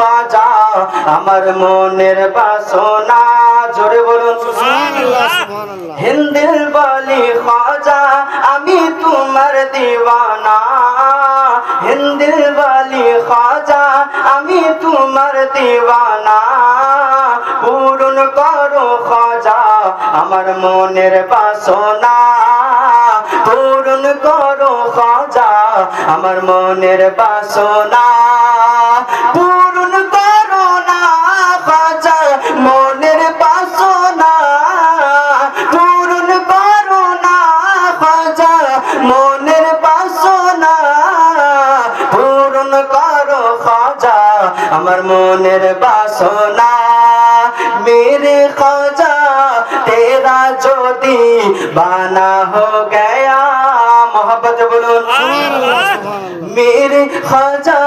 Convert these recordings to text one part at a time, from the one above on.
খাজা আমার মনের বাসনা জোরে বলুন সুবহানাল্লাহ সুবহানাল্লাহ। হিন্দিল বলি খাজা আমি তোমার দিওয়ানা হিন্দিল বলি খাজা আমি তোমার দিওয়ানা পূরণ করো খাজা আমার মনের বাসনা পূরণ করো খাজা আমার মনের বাসনা পূরণ করো না খাজা মনের বাসনা পূরণ করো না খাজা মনের বাসনা পূরণ করো খাজা আমার মনের বাসনা मेरे ख्वाजा तेरा जोदी बाना हो गया मोहब्बत बोलो मेरे ख्वाजा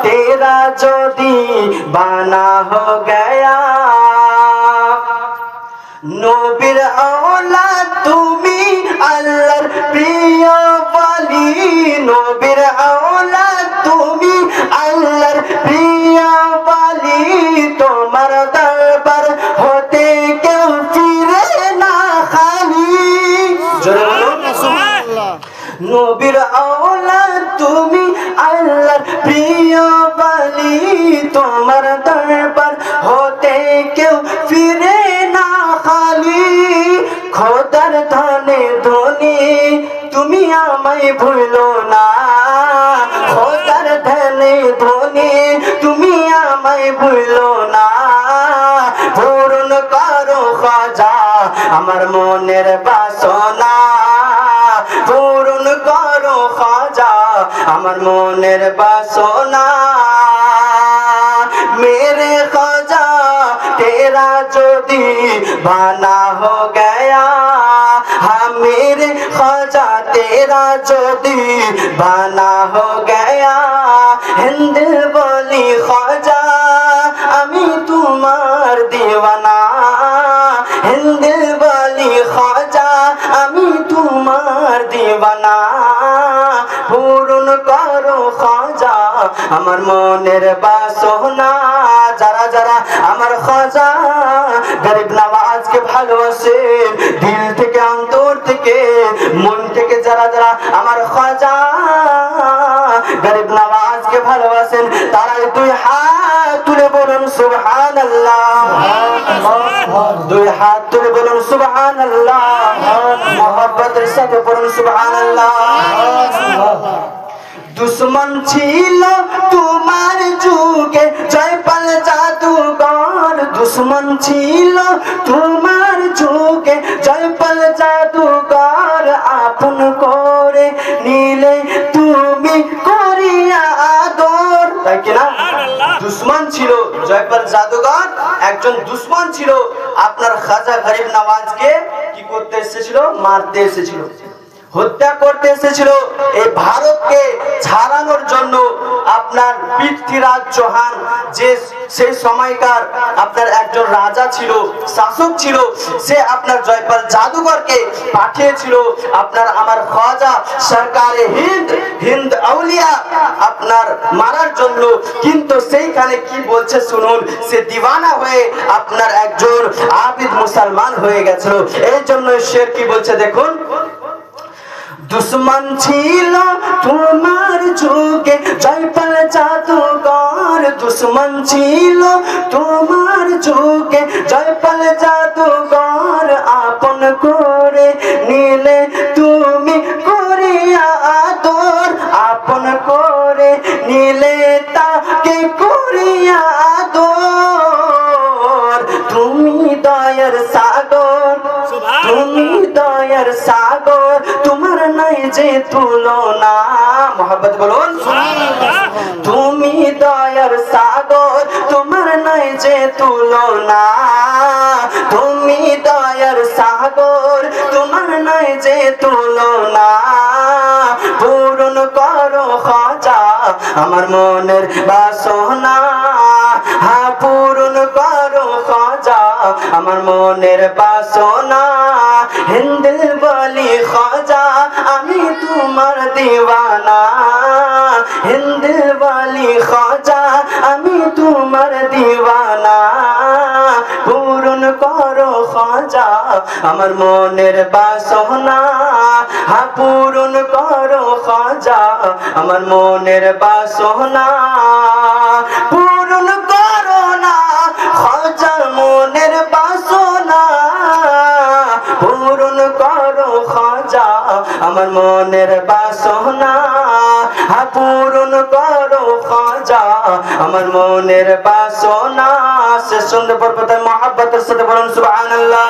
तेरा जोदी बाना हो गया नबीर औलाद তুমি আল্লাহর প্রিয় ওয়ালি নবীর औलाद তুমি আল্লাহর প্রিয় ওয়ালি তোমার দরবার হতে কেউ ফিরে না খালি জোরে বলুন সুবহানাল্লাহ। নবীর औलाद তুমি আল্লাহর প্রিয় ওয়ালি তোমার দরবার হতে কেউ ফিরে না খালি খোদার ধনে ধনী তুমি আমায় ভুলো না খোদার ধনে ধনী তুমি আমায় ভুলো না পূরণ করো খাজা আমার মনের বাসনা পূরণ করো খাজা আমার মনের বাসনা मेरे ख्वाजा तेरा जोदी बाना हो गया हाँ मेरे ख्वाजा तेरा जोदी बाना हो गया हिंद बोली ख्वाजा আমি তোমার দিওয়ানা হিন্দ বলি খ্বাজা আমি তোমার দিওয়ানা পূরণ করো খ্বাজা আমার মনের বাসনা যারা যারা আমার খ্বাজা গরিব নওয়াজকে ভালোবাসে দিল থেকে অন্তর থেকে মন থেকে যারা যারা আমার খ্বাজা গরিব নওয়াজকে ভালোবাসেন তারা দুই হাত তুলে বলুন সুবহানাল্লাহ দুই হাত তুলে বলুন সুবহানাল্লাহ মোহব্বতের সাথে বলুন সুবহানাল্লাহ দুশ্মন ছিল তোমার যুগে জয়পাল জাদুকর দুশ্মন ছিল তোমার যুগে জয়পাল জাদুকর আপন করে নিলে তুমি করিয়া আদর তাই কিনা দুশ্মন ছিল জয়পাল জাদুকর একজন দুশ্মন ছিল আপনার খাজা গরিব নওয়াজকে কি করতে এসেছিল মারতে এসেছিল হত্যা করতে এসেছিল এই ভারতকে ছাড়ানোর জন্য আপনার পৃথ্বীরাজ চৌহান যে সেই সময়কার আপনার একজন রাজা ছিল শাসক ছিল সে আপনার জয়পাল জাদুকরকে পাঠিয়েছিল আপনার আমার খাজা সরকারে হিন্দ আউলিয়া আপনার মারার জন্য কিন্তু সেইখানে কি বলছে শুনুন সে দিওয়ানা হয়ে আপনার একজন আবিদ মুসলমান হয়ে গেছিল এই জন্য শের কি বলছে দেখুন দুশ্মন ছিল তোমার যুগে জয়পাল জাদুকর দুশ্মন ছিল তোমার যুগে জয়পাল জাদুকর আপন করে নিলে তুমি করিয়া আদর আপন করে নিলে তাকে করিয়া আদর তুমি দয়ার সাগর তুমি দয়ার সাগর তোমার নাই যে তুলনা মোহাম্মদ বলুন তুমি দয়ার সাগর তোমার নাই যে তুলনা তুমি দয়ার সাগর তোমার নাই যে তুলনা পূরণ করো খাজা আমার মনের বাসনা হ্যাঁ পূরণ করো খাজা আমার মনের বাসনা হিন্দ বলি খাজা আমি তোমার দিওয়ানা হিন্দ বলি খাজা আমি তোমার আমার মনের বাসনা পূরণ করো খাজা আমার মনের বাসনা পূরণ করো না খাজা মনের বাসনা পূরণ করো খাজা আমার মনের বাসনা পূরণ করো খাজা আমার মনের বাসনা সে শুনতে পড়বো তাই মহাব্বতের সাথে বলুন সুবহানাল্লাহ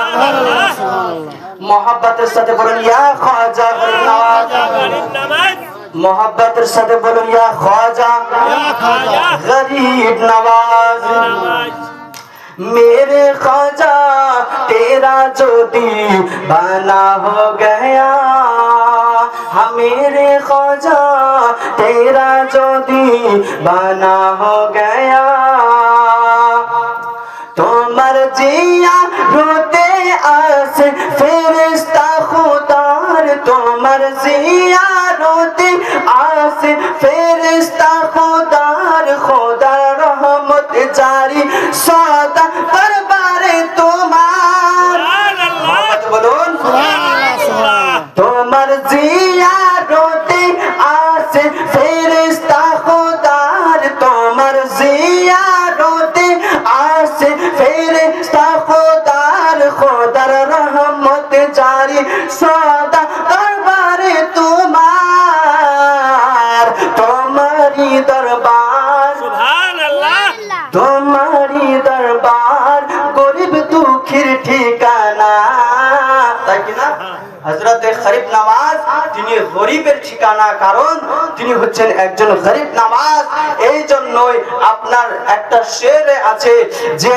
মহাব্বতের সাথে বলুন ইয়া খাজা গরিব নওয়াজ मोहब्बत से बोलो या ख्वाजा गरीब नवाज मेरे ख्वाजा तेरा जो दीवाना हो गया हाँ मेरे ख्वाजा तेरा जो दीवाना हो गया तो मर्जियाँ रोते आस फरिश्ता खुदार तो मर्जियाँ रोते आस फरिश्ता खुदार खुदा रहमत जारी सदा दरबारे तुम्हार बोलून तो मर्जियाँ रोते आस फरिश्ता खुदार तो मर्जियाँ रोते आस फरिश्ता खुदार खुदार रहमत जारी सदा दरबारे तुम्हार तुम्हारी दरबार तुम्हारी दरबार गरीब दुखिर ठिकाना তাই কি না হযরত গরিব নওয়াজ তিনি গরিবের ঠিকানা কারণ তিনি হচ্ছেন একজন গরিব নওয়াজ এই জন্যই আপনার একটা শের আছে যে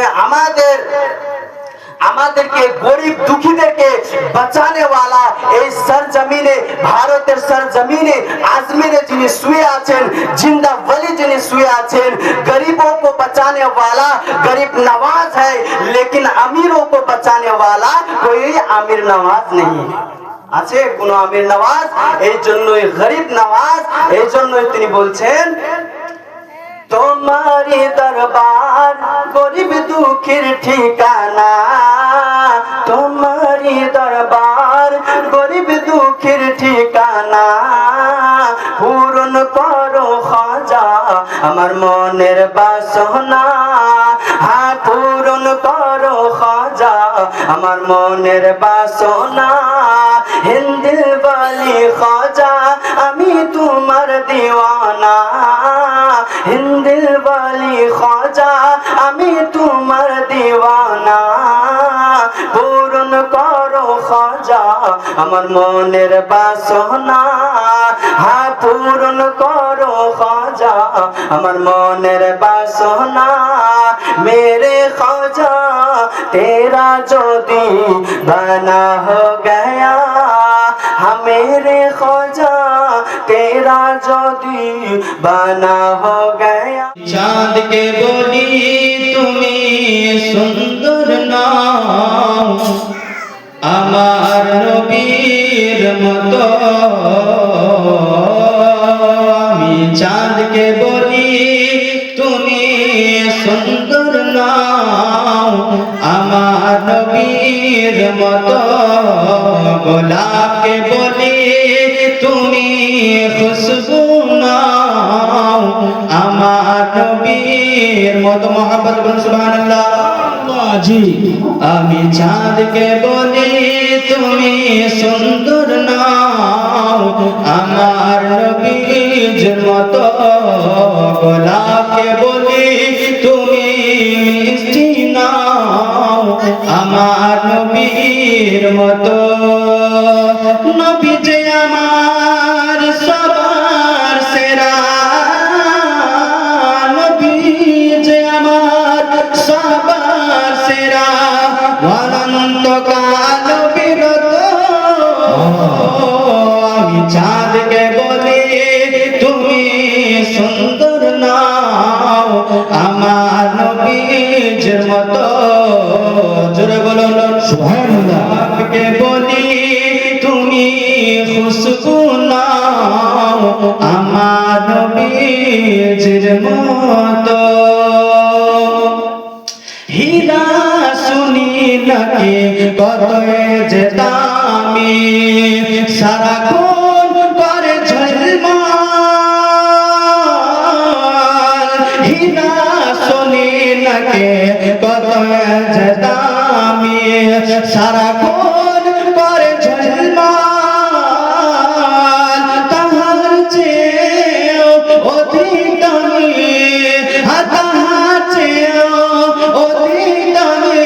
আমাদেরকে গরিব দুঃখীদেরকে বাঁচানে वाला এই সরজমিনে ভারতের সরজমিনে আজমিরে যিনি শুয়ে আছেন জিন্দা वली যিনি শুয়ে আছেন गरीबों को बचाने वाला गरीब नवाज है लेकिन अमीरों को बचाने वाला कोई आमिर नवाज नहीं আছে কোন আমির নওয়াজ এই জন্যই গরিব নওয়াজ এই জন্যই তিনি বলছেন तुम्हारी दरबार गरीब दुखिर ठिकाना तुम्हारी दरबार गरीब दुखिर ठिकाना पूरन करो खाजा আমার মনের বাসনা हाँ पूरन करो खाजा আমার মনের বাসনা हिंदिल वाली खाजा আমি তোমার दीवाना हिंदिल वाली ख्वाजा আমি তোমার दीवाना पूरन करो ख्वाजा আমার মনের বাসনা हाँ पूरन करो ख्वाजा আমার মনের বাসনা मेरे ख्वाजा तेरा जो दीवाना हो गया हाँ मेरे ख्वाजा तेरा जो दीवाना हो गया चाँद के बोली তুমি সুন্দর নাও আমার নবীর মতো আমি চাঁদকে বলি তুমি সুন্দর নাও আমার নবীর মতো গোলাপকে বলি তুমি খুশবু নাও আমার নবীর মতো মোহাম্মদ বলুন সুবহানাল্লাহ জি আমি চাঁদকে বলি তুমি সুন্দর নাও আমার নবীর মতো গোলাপকে বলি তুমি মিষ্টি নাও আমার নবীর মতো নবী যে আমার সবার সেরা নবী যে আমার সবার সেরা অনন্তকাল বিরত আমি চাঁদকে বলি তুমি সুন্দর নাও আমার নবীর মতো জোরে বলুন সুবহানাল্লাহ কে বলি তুমি খুশবু নাও আমার নবীর মতো হীরা সুনি নাকি কত যে দামি সারাক্ষণ করে ঝলমাল হিনা শুনি নাকি কত যে দামি সারাক্ষণ করে ঝলমাল তাহার চেয়েও অধিক দামি তাহার চেয়েও অধিক দামি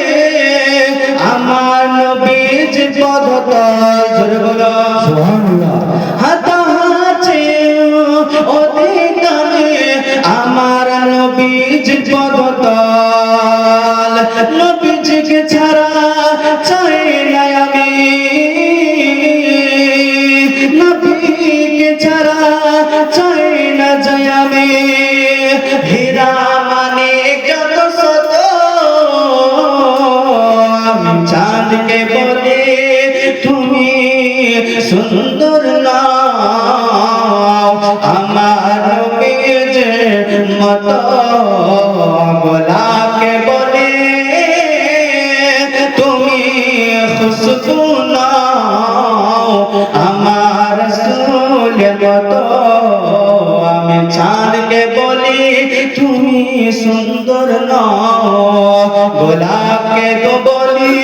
আমার নবীর পদতল জোরে বলো সুবহানাল্লাহ তাহার চেয়েও অধিক দামি আমার নবীর পদতল নবীজিকে ছাড়া চাই না আমি নবীকে ছাড়া চাই না যাই আমি হীরা মানে যত শত আমি চাঁদকে বলে তুমি সুন্দর নাও আমার নবীর মতো গোলাপকে বলে তুমি খুশবু নাও আমার রাসূলের মতো আমি চাঁদকে বলি তুমি সুন্দর নাও গোলাপকে তো বলি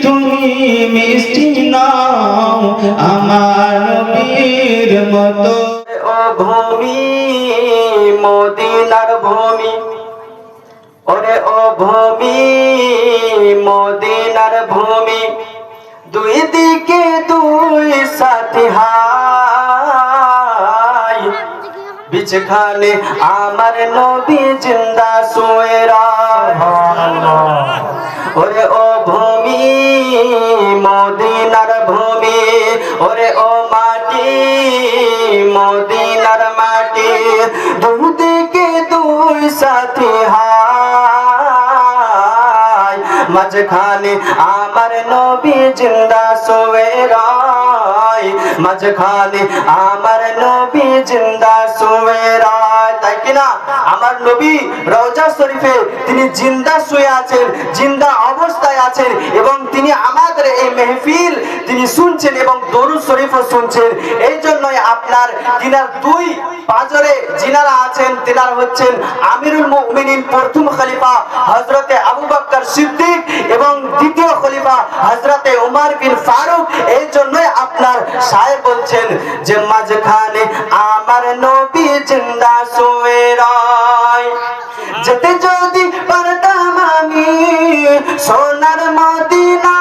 তুমি মিষ্টি নাও আমার নবীর মতো ও ভূমি মদিনার ভূমি ওরে ও ভূমি মদিনার ভূমি দুই দিকে দুই সাথী হাই বিছখানে আমার নবী জিন্দা শুয়ে ওরে ও ভূমি মদিনার ভূমি ওরে ও মাটি মদিনার মাটি দুই দিকে দুই সাথী হাই মাঝখানে আমার নবী জিন্দা শুয়ে মাঝখানে আমার নবী জিন্দা শুয়ে তাই কিনা আমার নবী রওজা শরীফে তিনি জিন্দা শুয়ে আছেন জিন্দা অবস্থায় আছেন এবং তিনি আমাদের এই মেহফিল তিনি শুনছেন এবং দরুদ শরীফও শুনছেন এই জন্যই আপনার তিনার দুই পাঁজরে যিনারা আছেন তিনারা হচ্ছেন আমিরুল মুমিনিন প্রথম খলিফা হযরতে আবু বকর সিদ্দিক এবং দ্বিতীয় খলিফা হযরতে উমর বিন ফারুক এই জন্যই আপনার শায়ের বলছেন যে মাঝখানে আমার নবী জিন্দা শুয়ে যেতে যদি পারতাম আমি সোনার মদিনা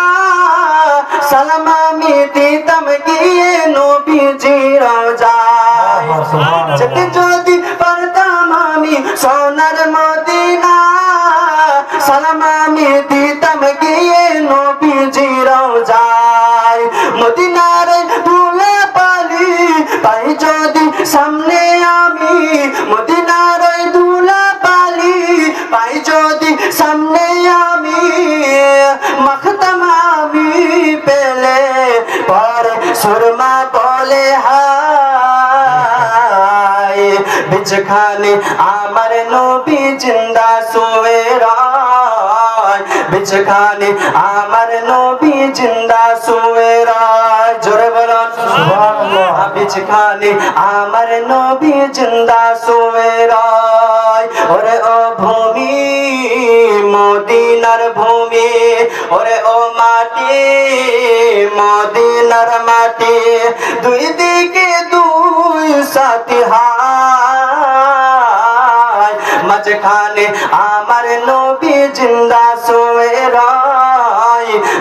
সালাম আমি দিতাম গিয়ে নবীজির রওজায় যেতে যদি পারতাম আমি সোনার মদিনা সালাম আমি দিতাম গিয়ে নবীজির রওজায় মদিনার ধুলা পালি পাই যদি সামনে আমি মদিনার ধুলা পালি পাই যদি সামনে আমি মাখতাম আমি পেলে পরে সুরমা বলে হায় বিছখানে আমার নবী জিন্দা শুয়ে বিছখানে আমার নবী জিন্দা শুয়ে জোরে বলুন সুবহানাল্লাহ বিছখানে আমার নবী জিন্দা শুয়ে ওরে ও ভূমি মদিনার ভূমি ওরে ও মাটি মদিনার মাটি দুই দিকে দুই সাথী হাই মাঝখানে আমার নবী জিন্দা শুয়ে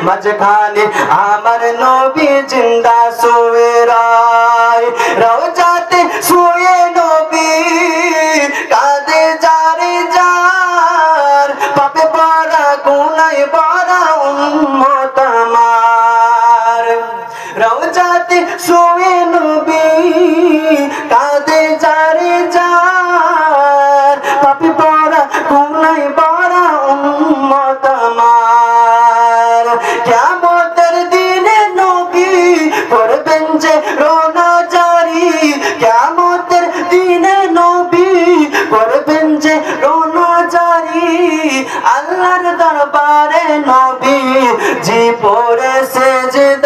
মাঝখানে আমার নবী জিন্দা শুয়ে রওজাতে শুয়ে নবী কাঁদে যারে যার পাপে পড়া গুনায় পড়া উম্মত আমার রওজাতে শুয়ে নবী কাঁদে যারে যার পাপে পড়া গুনায় পড়া উম্মত আমার কিয়ামতের দিনে নবী করবেন যে রোনা জারি কিয়ামতের দিনে নবী করবেন যে রোনা জারি আল্লাহর দরবারে নবী জি পড়ে সেজদায়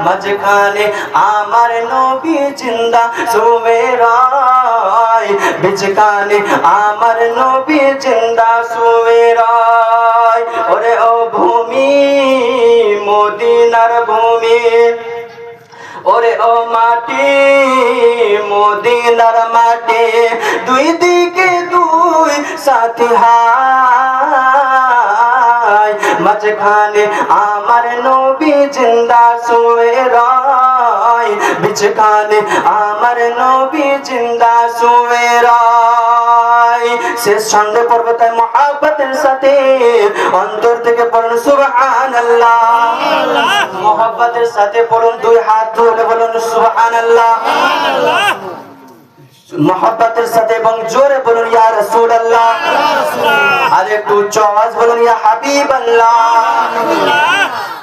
মাঝখানে আমার নবী জিন্দা শুয়ে রয় বিচখানে আমার নবী জিন্দা শুয়ে রয় ওরে ও ভূমি মদিনার ভূমি ওরে ও মাটি মদিনার মাটি দুই দিকে দুই সাথী হায় মাঝখানে আমার নবী জিন্দা শুয়ে রয় বিচখানে আমার নবী জিন্দা শুয়ে রয় শেষ ছন্দে পর্বতে মহব্বতের সাথে অন্তর থেকে পড়ুন সুবহানাল্লাহ মহব্বতের সাথে পড়ুন দুই হাত তুলে বলুন সুবহানাল্লাহ মহব্বতের সাথে এবং জোরে বলুন ইয়া রাসূলুল্লাহ আর একটু উচ্চ আওয়াজ বলুন ইয়া হাবিবাল্লাহ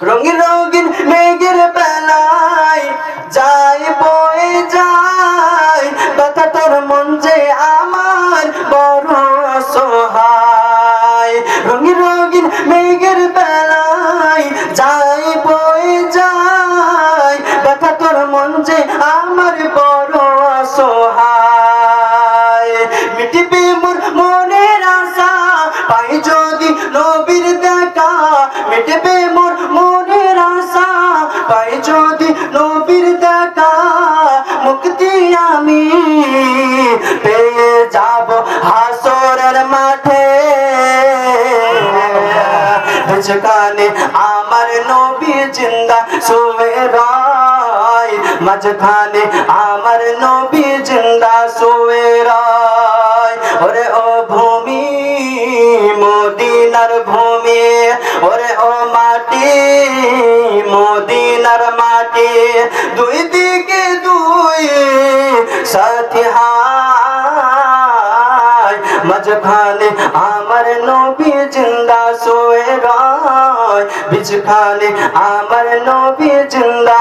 রঙিন রঙিন মেঘের বেলায় যায় বয়ে যায় ব্যথা তোর মন যে আমার বড় অসহায় রঙিন রঙিন মেঘের বেলায় যায় বয়ে যায় ব্যথা তোর মন যে আমার বড় অসহায় মিটিবে মোর মনের আশা পাই যদি নবীর দেখা মিটবে মোর মনের আশা পাই যদি নবীর দেখা মুক্তি আমি পেয়ে যাব হাসরের মাঠে বিচখানে আমার নবী জিন্দা শুয়ে রয় মাঝখানে আমার নবী জিন্দা শুয়ে রয় ওরে ও ভূমি মদিনার ভূমি ওরে ও মাটি মদিনার মাটি দুই দিকে দুই সাথী হায় মাঝখানে আমার নবী জিন্দা শুয়ে রয় বিচখানে আমার নবী জিন্দা